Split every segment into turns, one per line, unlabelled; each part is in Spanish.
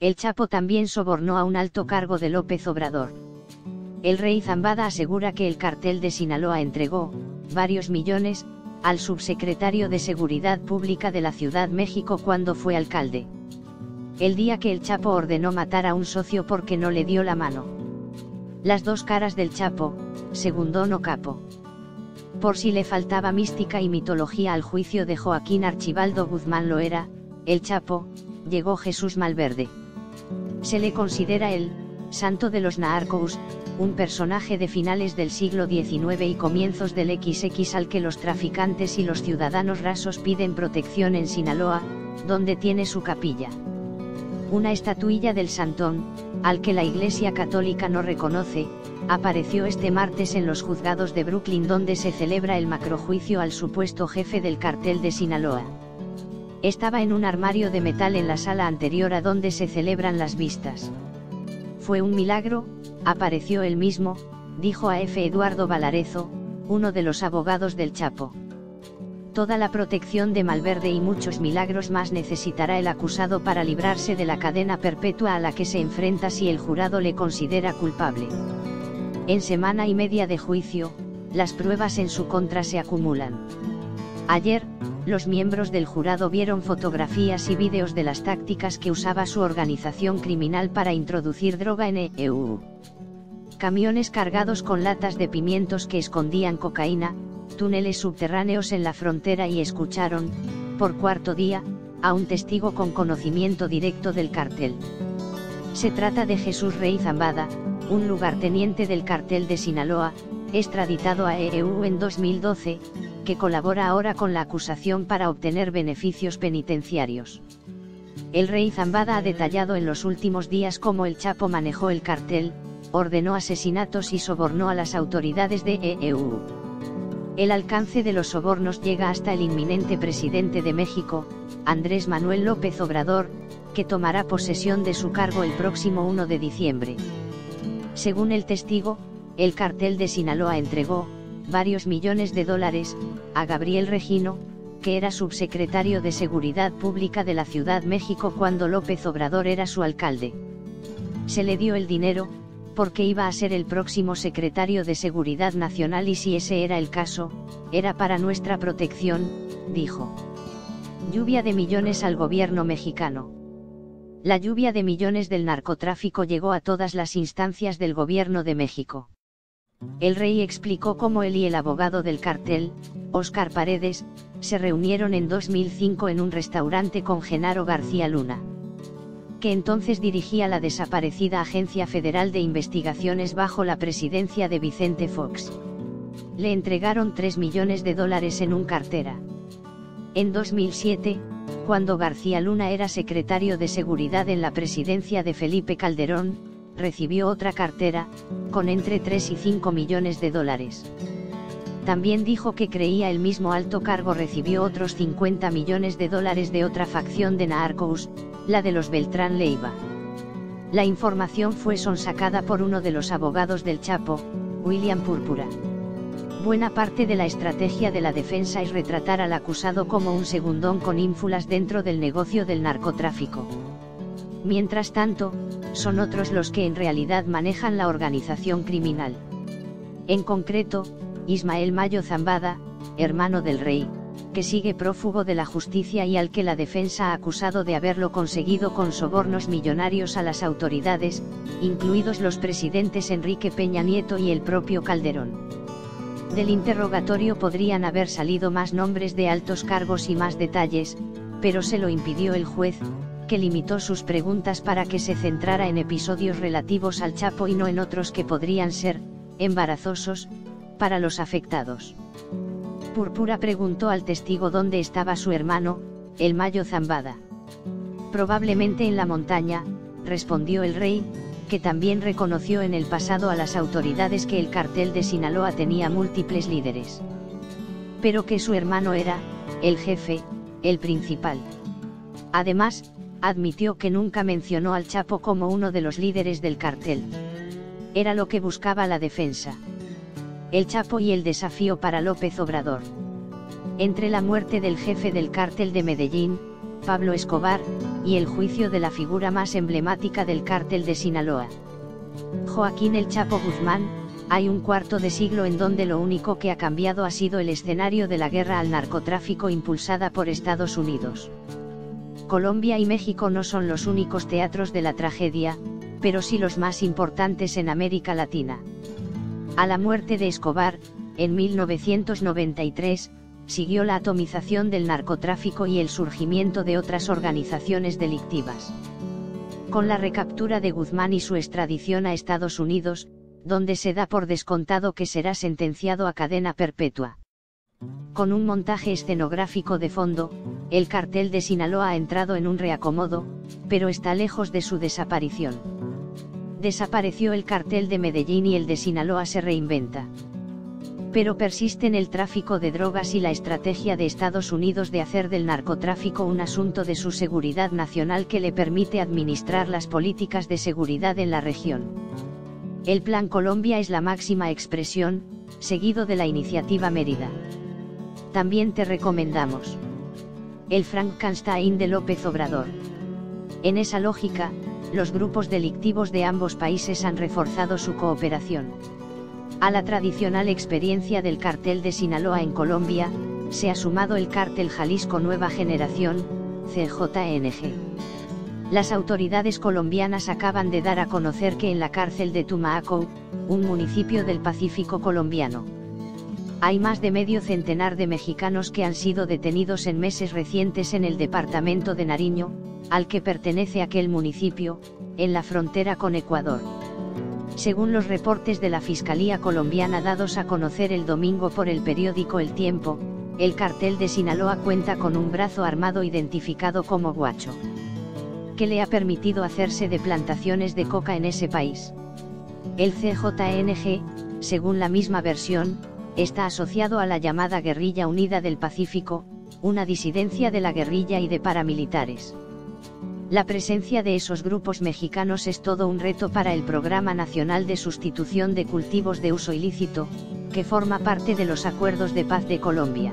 El Chapo también sobornó a un alto cargo de López Obrador. El rey Zambada asegura que el cartel de Sinaloa entregó varios millones al subsecretario de Seguridad Pública de la Ciudad México cuando fue alcalde. El día que el Chapo ordenó matar a un socio porque no le dio la mano. Las dos caras del Chapo, según Don Ocapo. Por si le faltaba mística y mitología al juicio de Joaquín Archibaldo Guzmán Loera, el Chapo, llegó Jesús Malverde. Se le considera el santo de los narcos, un personaje de finales del siglo XIX y comienzos del XX al que los traficantes y los ciudadanos rasos piden protección en Sinaloa, donde tiene su capilla. Una estatuilla del santón, al que la Iglesia Católica no reconoce, apareció este martes en los juzgados de Brooklyn donde se celebra el macrojuicio al supuesto jefe del cartel de Sinaloa. Estaba en un armario de metal en la sala anterior a donde se celebran las vistas. Fue un milagro, apareció él mismo, dijo a F. Eduardo Valarezo, uno de los abogados del Chapo. Toda la protección de Malverde y muchos milagros más necesitará el acusado para librarse de la cadena perpetua a la que se enfrenta si el jurado le considera culpable. En semana y media de juicio, las pruebas en su contra se acumulan. Ayer, los miembros del jurado vieron fotografías y vídeos de las tácticas que usaba su organización criminal para introducir droga en EU. Camiones cargados con latas de pimientos que escondían cocaína, túneles subterráneos en la frontera y escucharon, por cuarto día, a un testigo con conocimiento directo del cartel. Se trata de Jesús Rey Zambada, un lugarteniente del cartel de Sinaloa, extraditado a EU en 2012, que colabora ahora con la acusación para obtener beneficios penitenciarios. El rey Zambada ha detallado en los últimos días cómo el Chapo manejó el cartel, ordenó asesinatos y sobornó a las autoridades de EU. El alcance de los sobornos llega hasta el inminente presidente de México, Andrés Manuel López Obrador, que tomará posesión de su cargo el próximo 1 de diciembre. Según el testigo, el cartel de Sinaloa entregó varios millones de dólares a Gabriel Regino, que era subsecretario de Seguridad Pública de la Ciudad México cuando López Obrador era su alcalde. Se le dio el dinero, porque iba a ser el próximo secretario de Seguridad Nacional y si ese era el caso, era para nuestra protección, dijo. Lluvia de millones al gobierno mexicano. La lluvia de millones del narcotráfico llegó a todas las instancias del gobierno de México. El rey explicó cómo él y el abogado del cartel, Óscar Paredes, se reunieron en 2005 en un restaurante con Genaro García Luna, que entonces dirigía la desaparecida Agencia Federal de Investigaciones bajo la presidencia de Vicente Fox. Le entregaron 3 millones de dólares en un cartera. En 2007, cuando García Luna era secretario de Seguridad en la presidencia de Felipe Calderón, recibió otra cartera, con entre 3 y 5 millones de dólares. También dijo que creía el mismo alto cargo recibió otros 50 millones de dólares de otra facción de narcos, la de los Beltrán Leiva. La información fue sonsacada por uno de los abogados del Chapo, William Púrpura. Buena parte de la estrategia de la defensa es retratar al acusado como un segundón con ínfulas dentro del negocio del narcotráfico. Mientras tanto, son otros los que en realidad manejan la organización criminal. En concreto, Ismael Mayo Zambada, hermano del rey, que sigue prófugo de la justicia y al que la defensa ha acusado de haberlo conseguido con sobornos millonarios a las autoridades, incluidos los presidentes Enrique Peña Nieto y el propio Calderón. Del interrogatorio podrían haber salido más nombres de altos cargos y más detalles, pero se lo impidió el juez, que limitó sus preguntas para que se centrara en episodios relativos al Chapo y no en otros que podrían ser embarazosos para los afectados. Púrpura preguntó al testigo dónde estaba su hermano, el Mayo Zambada. Probablemente en la montaña, respondió el rey, que también reconoció en el pasado a las autoridades que el cartel de Sinaloa tenía múltiples líderes. Pero que su hermano era el jefe, el principal. Además, admitió que nunca mencionó al Chapo como uno de los líderes del cartel. Era lo que buscaba la defensa. El Chapo y el desafío para López Obrador. Entre la muerte del jefe del cártel de Medellín, Pablo Escobar, y el juicio de la figura más emblemática del cártel de Sinaloa, Joaquín El Chapo Guzmán, hay un cuarto de siglo en donde lo único que ha cambiado ha sido el escenario de la guerra al narcotráfico impulsada por Estados Unidos. Colombia y México no son los únicos teatros de la tragedia, pero sí los más importantes en América Latina. A la muerte de Escobar, en 1993, siguió la atomización del narcotráfico y el surgimiento de otras organizaciones delictivas. Con la recaptura de Guzmán y su extradición a Estados Unidos, donde se da por descontado que será sentenciado a cadena perpetua. Con un montaje escenográfico de fondo, el cartel de Sinaloa ha entrado en un reacomodo, pero está lejos de su desaparición. Desapareció el cartel de Medellín y el de Sinaloa se reinventa. Pero persisten el tráfico de drogas y la estrategia de Estados Unidos de hacer del narcotráfico un asunto de su seguridad nacional que le permite administrar las políticas de seguridad en la región. El Plan Colombia es la máxima expresión, seguido de la Iniciativa Mérida. También te recomendamos el Frankenstein de López Obrador. En esa lógica, los grupos delictivos de ambos países han reforzado su cooperación. A la tradicional experiencia del cartel de Sinaloa en Colombia, se ha sumado el cártel Jalisco Nueva Generación, CJNG. Las autoridades colombianas acaban de dar a conocer que en la cárcel de Tumaco, un municipio del Pacífico colombiano, hay más de medio centenar de mexicanos que han sido detenidos en meses recientes en el departamento de Nariño, al que pertenece aquel municipio, en la frontera con Ecuador. Según los reportes de la Fiscalía colombiana dados a conocer el domingo por el periódico El Tiempo, el cartel de Sinaloa cuenta con un brazo armado identificado como Guacho, que le ha permitido hacerse de plantaciones de coca en ese país. El CJNG, según la misma versión, está asociado a la llamada Guerrilla Unida del Pacífico, una disidencia de la guerrilla y de paramilitares. La presencia de esos grupos mexicanos es todo un reto para el Programa Nacional de Sustitución de Cultivos de Uso Ilícito, que forma parte de los Acuerdos de Paz de Colombia.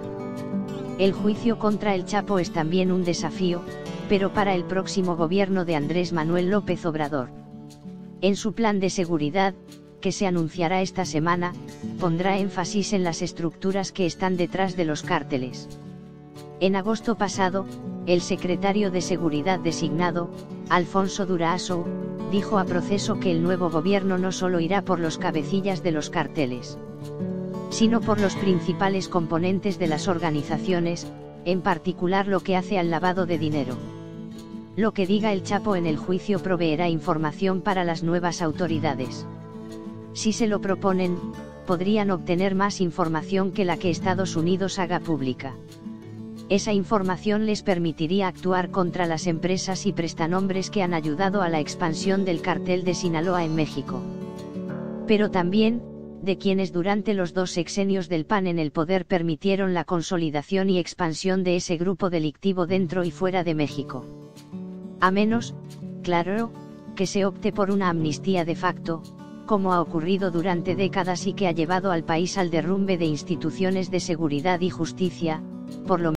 El juicio contra el Chapo es también un desafío, pero para el próximo gobierno de Andrés Manuel López Obrador. En su plan de seguridad, que se anunciará esta semana, pondrá énfasis en las estructuras que están detrás de los cárteles. En agosto pasado, el secretario de Seguridad designado, Alfonso Durazo, dijo a Proceso que el nuevo gobierno no solo irá por los cabecillas de los cárteles, sino por los principales componentes de las organizaciones, en particular lo que hace al lavado de dinero. Lo que diga el Chapo en el juicio proveerá información para las nuevas autoridades. Si se lo proponen, podrían obtener más información que la que Estados Unidos haga pública. Esa información les permitiría actuar contra las empresas y prestanombres que han ayudado a la expansión del cartel de Sinaloa en México. Pero también, de quienes durante los 2 sexenios del PAN en el poder permitieron la consolidación y expansión de ese grupo delictivo dentro y fuera de México. A menos, claro, que se opte por una amnistía de facto, como ha ocurrido durante décadas y que ha llevado al país al derrumbe de instituciones de seguridad y justicia, por lo